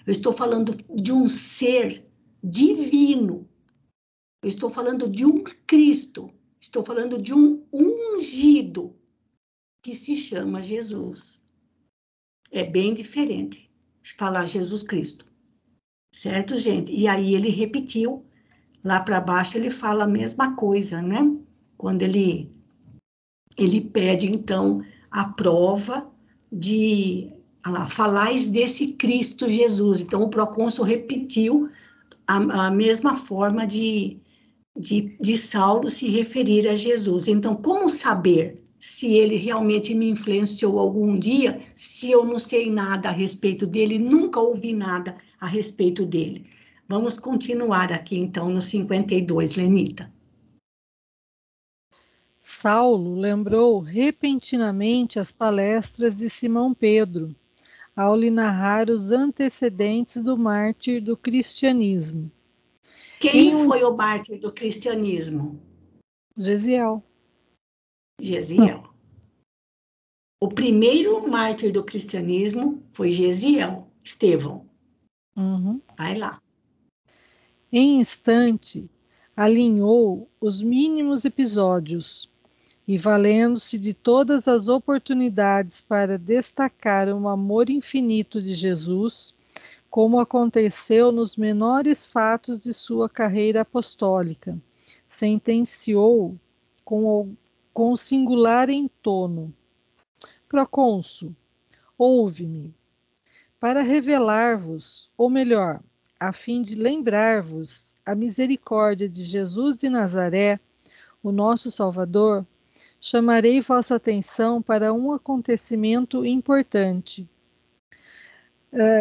eu estou falando de um ser divino, eu estou falando de um Cristo, estou falando de um ungido que se chama Jesus. É bem diferente falar Jesus Cristo, certo, gente? E aí ele repetiu, lá para baixo ele fala a mesma coisa, né? Quando ele pede, então, a prova de, lá, falais desse Cristo Jesus. Então, o procônsul repetiu a mesma forma de Saulo se referir a Jesus. Então, como saber se ele realmente me influenciou algum dia, se eu não sei nada a respeito dele, nunca ouvi nada a respeito dele? Vamos continuar aqui, então, no 52, Lenita. Saulo lembrou repentinamente as palestras de Simão Pedro, ao lhe narrar os antecedentes do mártir do cristianismo. Quem foi o mártir do cristianismo? Gesiel. Gesiel. O primeiro mártir do cristianismo foi Gesiel, Estevão. Uhum. Vai lá. Em instante, alinhou os mínimos episódios e, valendo-se de todas as oportunidades para destacar o amor infinito de Jesus, como aconteceu nos menores fatos de sua carreira apostólica, sentenciou com singular entono: Procônsul, ouve-me, para revelar-vos, ou melhor, a fim de lembrar-vos a misericórdia de Jesus de Nazaré, o nosso Salvador, chamarei vossa atenção para um acontecimento importante.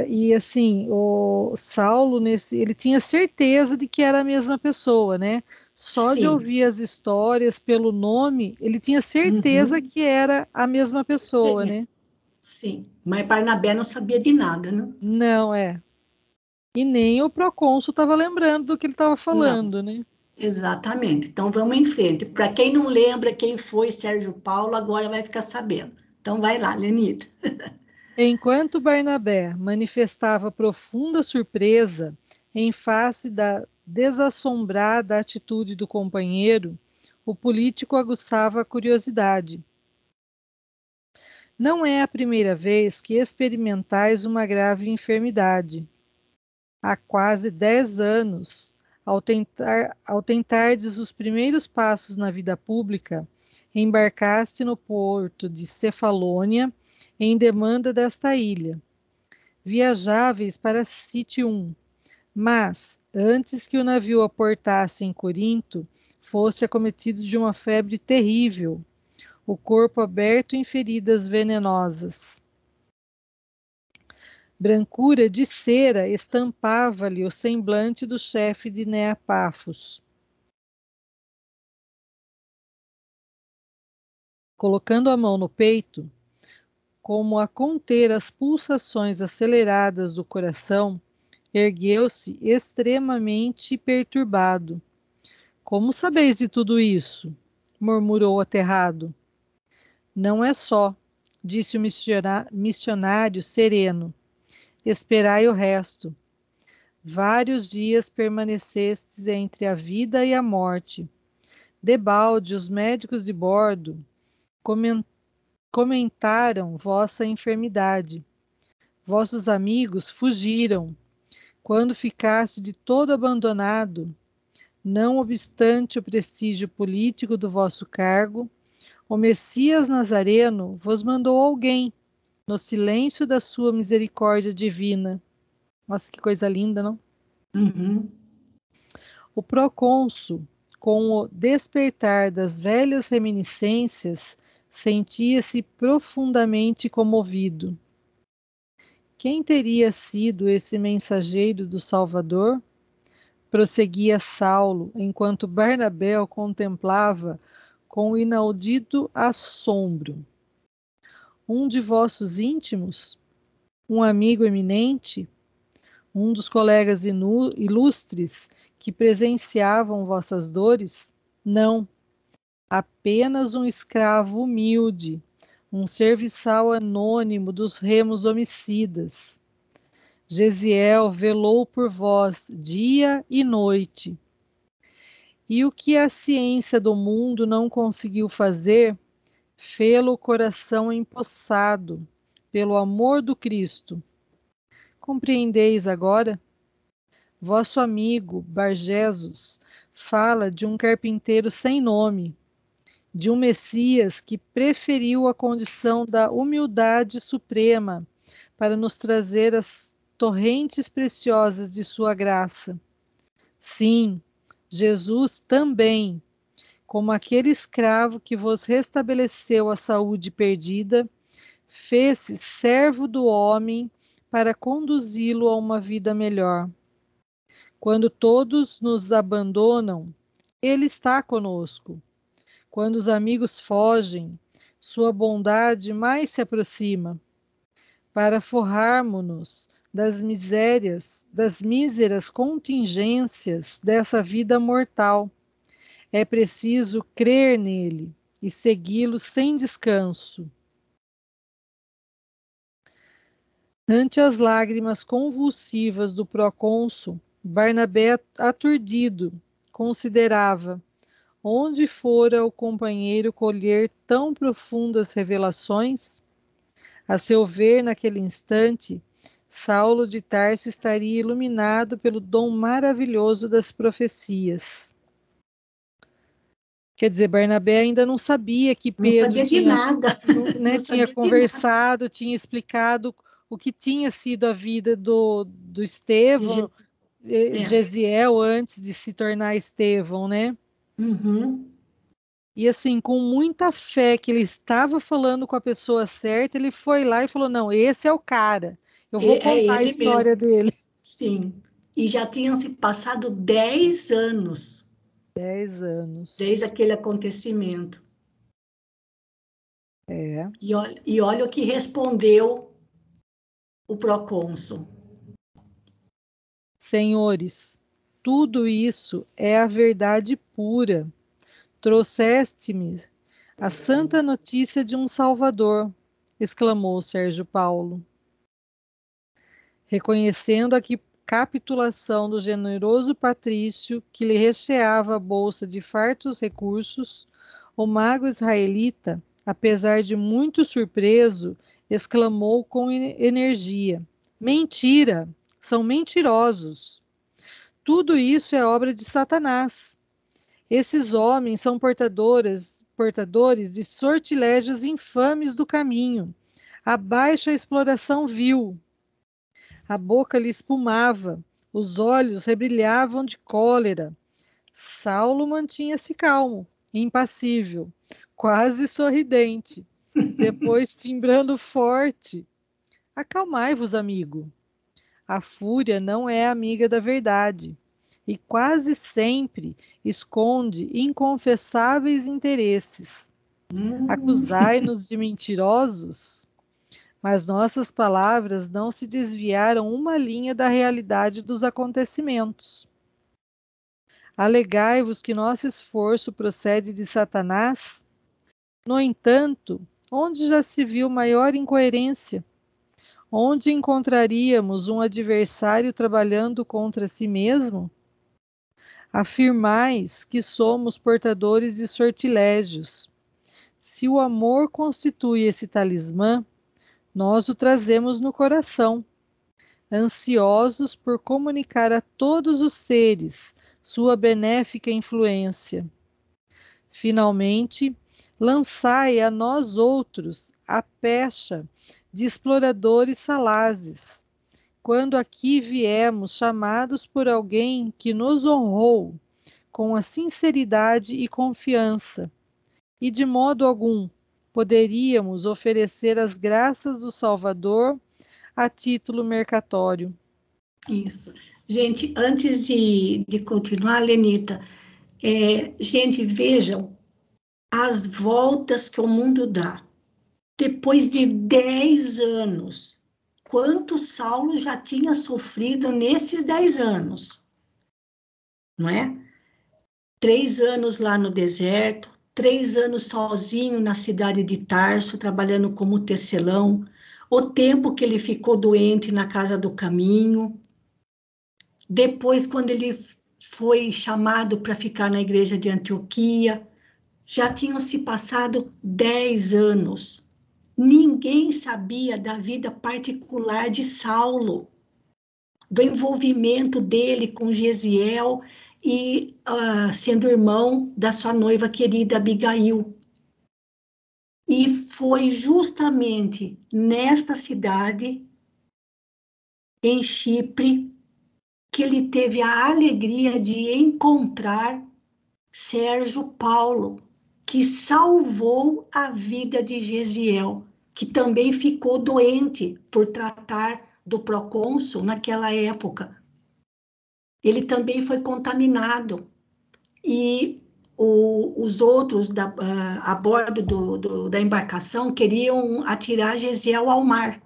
E assim, o Saulo, ele tinha certeza de que era a mesma pessoa, né? Só de Sim. ouvir as histórias pelo nome, ele tinha certeza que era a mesma pessoa, né? Sim, mas Barnabé não sabia de nada, né? Não, é. E nem o procônsul estava lembrando do que ele estava Não, falando, né? exatamente. Então vamos em frente. Para quem não lembra quem foi Sérgio Paulo, agora vai ficar sabendo. Então vai lá, Lenita. Enquanto Barnabé manifestava profunda surpresa em face da desassombrada atitude do companheiro, o político aguçava a curiosidade. Não é a primeira vez que experimentais uma grave enfermidade. Há quase 10 anos, ao tentardes os primeiros passos na vida pública, embarcaste no porto de Cefalônia em demanda desta ilha. Viajáveis para Citium, mas, antes que o navio aportasse em Corinto, foste acometido de uma febre terrível, o corpo aberto em feridas venenosas. Brancura de cera estampava-lhe o semblante do chefe de Neapafos. Colocando a mão no peito, como a conter as pulsações aceleradas do coração, ergueu-se extremamente perturbado. Como sabeis de tudo isso? Murmurou aterrado. Não é só, disse o missionário sereno. Esperai o resto. Vários dias permanecestes entre a vida e a morte. Debalde, os médicos de bordo comentaram vossa enfermidade. Vossos amigos fugiram. Quando ficaste de todo abandonado, não obstante o prestígio político do vosso cargo, o Messias Nazareno vos mandou alguém, no silêncio da sua misericórdia divina. Nossa, que coisa linda, não? Uhum. O procônsul, com o despertar das velhas reminiscências, sentia-se profundamente comovido. Quem teria sido esse mensageiro do Salvador? Prosseguia Saulo, enquanto Barnabé o contemplava com inaudito assombro. um de vossos íntimos, um amigo eminente, um dos colegas ilustres que presenciavam vossas dores? Não, apenas um escravo humilde, um serviçal anônimo dos remos homicidas. Gesiel velou por vós dia e noite. E o que a ciência do mundo não conseguiu fazer, fê-lo o coração empossado pelo amor do Cristo. Compreendeis agora? Vosso amigo Barjesus fala de um carpinteiro sem nome, de um Messias que preferiu a condição da humildade suprema para nos trazer as torrentes preciosas de sua graça. Sim, Jesus também, como aquele escravo que vos restabeleceu a saúde perdida, fez-se servo do homem para conduzi-lo a uma vida melhor. Quando todos nos abandonam, ele está conosco. Quando os amigos fogem, sua bondade mais se aproxima. Para forrarmos-nos das míseras contingências dessa vida mortal, é preciso crer nele e segui-lo sem descanso. Ante as lágrimas convulsivas do procônsul, Barnabé, aturdido, considerava onde fora o companheiro colher tão profundas revelações. A seu ver, naquele instante, Saulo de Tarso estaria iluminado pelo dom maravilhoso das profecias. Quer dizer, Barnabé ainda não sabia que Pedro tinha conversado, tinha explicado o que tinha sido a vida do Estevão, Gesiel, antes de se tornar Estevão, né? Uhum. E assim, com muita fé que ele estava falando com a pessoa certa, ele foi lá e falou, não, esse é o cara, eu vou contar a história dele. Sim, e já tinham se passado 10 anos. 10 anos. Desde aquele acontecimento. É. E olha o que respondeu o procônsul. Senhores, tudo isso é a verdade pura. Trouxeste-me a santa notícia de um Salvador, exclamou Sérgio Paulo. Reconhecendo a capitulação do generoso patrício que lhe recheava a bolsa de fartos recursos, o mago israelita, apesar de muito surpreso, exclamou com energia: mentira! São mentirosos! Tudo isso é obra de Satanás. Esses homens são portadores de sortilégios infames do caminho. Abaixo a exploração vil. A boca lhe espumava, os olhos rebrilhavam de cólera. Saulo mantinha-se calmo, impassível, quase sorridente. Depois, timbrando forte: acalmai-vos, amigo. A fúria não é amiga da verdade e quase sempre esconde inconfessáveis interesses. Acusai-nos de mentirosos? Mas nossas palavras não se desviaram uma linha da realidade dos acontecimentos. Alegai-vos que nosso esforço procede de Satanás? No entanto, onde já se viu maior incoerência? Onde encontraríamos um adversário trabalhando contra si mesmo? Afirmais que somos portadores de sortilégios. Se o amor constitui esse talismã, nós o trazemos no coração, ansiosos por comunicar a todos os seres sua benéfica influência. Finalmente, lançai a nós outros a pecha de exploradores salazes, quando aqui viemos chamados por alguém que nos honrou com a sinceridade e confiança, e de modo algum poderíamos oferecer as graças do Salvador a título mercatório. Isso. Gente, antes de continuar, Lenita, gente, vejam as voltas que o mundo dá. depois de 10 anos. Quanto Saulo já tinha sofrido nesses 10 anos, não é? 3 anos lá no deserto, 3 anos sozinho na cidade de Tarso, trabalhando como tecelão, o tempo que ele ficou doente na casa do caminho, depois quando ele foi chamado para ficar na igreja de Antioquia, já tinham se passado 10 anos. Ninguém sabia da vida particular de Saulo, do envolvimento dele com Gesiel e sendo irmão da sua noiva querida Abigail. E foi justamente nesta cidade, em Chipre, que ele teve a alegria de encontrar Sérgio Paulo, que salvou a vida de Gesiel, que também ficou doente por tratar do procônsul naquela época. Ele também foi contaminado. E os outros a bordo da embarcação queriam atirar Gesiel ao mar.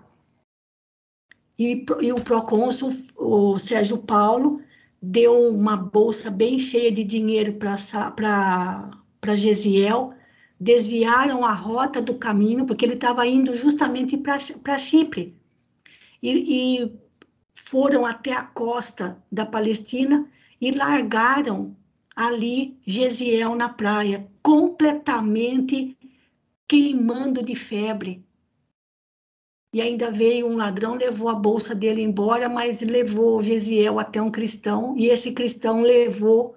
E o procônsul, o Sérgio Paulo, deu uma bolsa bem cheia de dinheiro para Gesiel, desviaram a rota do caminho, porque ele estava indo justamente para Chipre, e foram até a costa da Palestina e largaram ali Gesiel na praia, completamente queimando de febre. E ainda veio um ladrão, levou a bolsa dele embora, mas levou Gesiel até um cristão, e esse cristão levou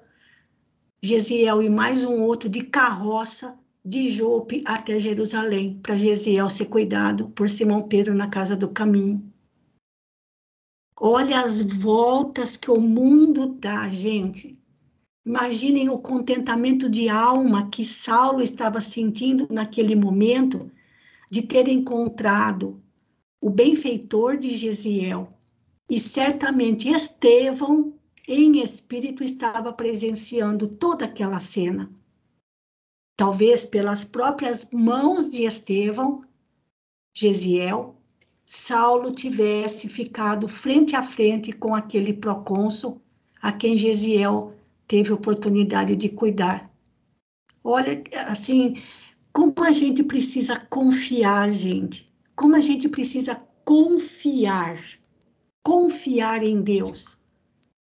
Gesiel e mais um outro de carroça de Jope até Jerusalém, para Gesiel ser cuidado por Simão Pedro na casa do caminho. Olha as voltas que o mundo dá, gente. Imaginem o contentamento de alma que Saulo estava sentindo naquele momento de ter encontrado o benfeitor de Gesiel. E certamente Estevão, em espírito, estava presenciando toda aquela cena. Talvez pelas próprias mãos de Estevão, Gesiel, Saulo tivesse ficado frente a frente com aquele procônsul a quem Gesiel teve oportunidade de cuidar. Olha, assim, como a gente precisa confiar, gente. Como a gente precisa confiar em Deus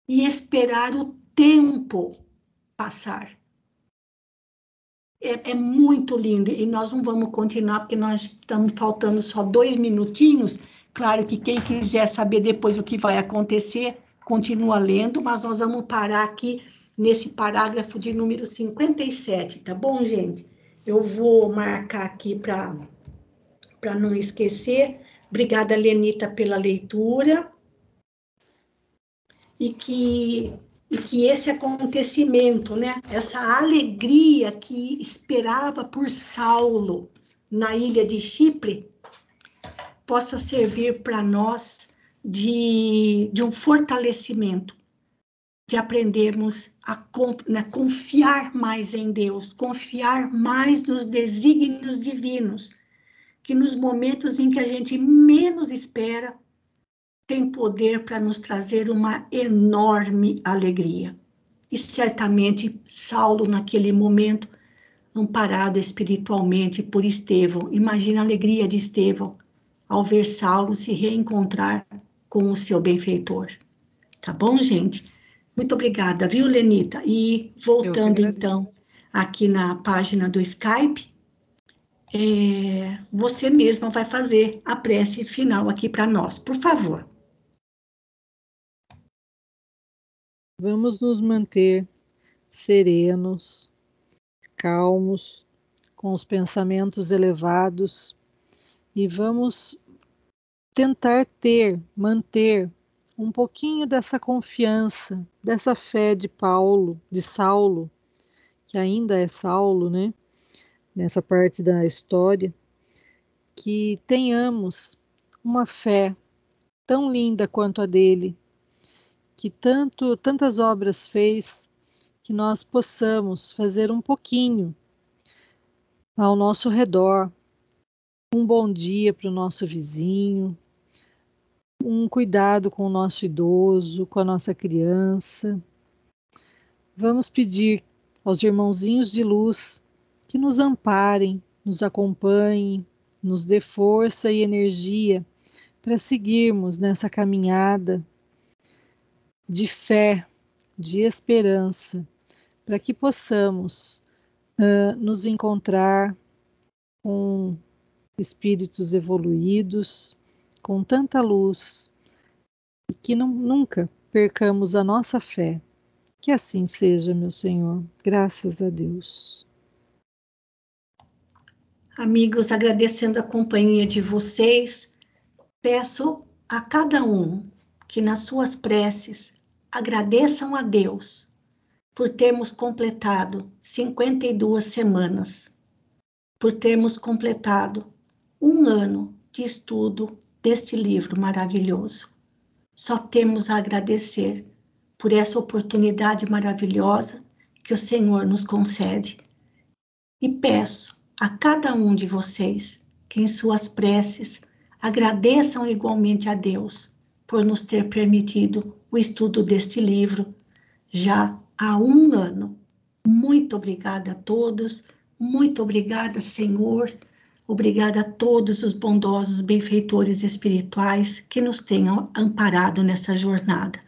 e esperar o tempo passar. É muito lindo, e nós não vamos continuar, porque nós estamos faltando só 2 minutinhos. Claro que quem quiser saber depois o que vai acontecer, continua lendo, mas nós vamos parar aqui nesse parágrafo de número 57, tá bom, gente? Eu vou marcar aqui para não esquecer. Obrigada, Lenita, pela leitura. E que esse acontecimento, né, essa alegria que esperava por Saulo na ilha de Chipre, possa servir para nós de um fortalecimento, de aprendermos a confiar mais em Deus, confiar mais nos desígnios divinos, que nos momentos em que a gente menos espera, tem poder para nos trazer uma enorme alegria. E certamente Saulo, naquele momento, amparado espiritualmente por Estevão, imagina a alegria de Estevão ao ver Saulo se reencontrar com o seu benfeitor. Tá bom, gente? Muito obrigada, viu, Lenita? E voltando, então, aqui na página do Skype, você mesma vai fazer a prece final aqui para nós, por favor. Vamos nos manter serenos, calmos, com os pensamentos elevados, e vamos tentar manter um pouquinho dessa confiança, dessa fé de Saulo, que ainda é Saulo, né? Nessa parte da história, que tenhamos uma fé tão linda quanto a dele, que tantas obras fez, que nós possamos fazer um pouquinho ao nosso redor, um bom dia para o nosso vizinho, um cuidado com o nosso idoso, com a nossa criança. Vamos pedir aos irmãozinhos de luz que nos amparem, nos acompanhem, nos dê força e energia para seguirmos nessa caminhada de fé, de esperança, para que possamos nos encontrar com espíritos evoluídos, com tanta luz, e que nunca percamos a nossa fé. Que assim seja, meu Senhor. Graças a Deus. Amigos, agradecendo a companhia de vocês, peço a cada um que nas suas preces agradeçam a Deus por termos completado 52 semanas, por termos completado 1 ano de estudo deste livro maravilhoso. Só temos a agradecer por essa oportunidade maravilhosa que o Senhor nos concede. E peço a cada um de vocês que em suas preces agradeçam igualmente a Deus por nos ter permitido o estudo deste livro já há 1 ano. Muito obrigada a todos, muito obrigada, Senhor, obrigada a todos os bondosos benfeitores espirituais que nos tenham amparado nessa jornada.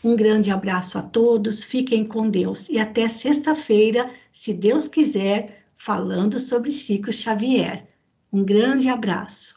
Um grande abraço a todos, fiquem com Deus e até sexta-feira, se Deus quiser, falando sobre Chico Xavier. Um grande abraço.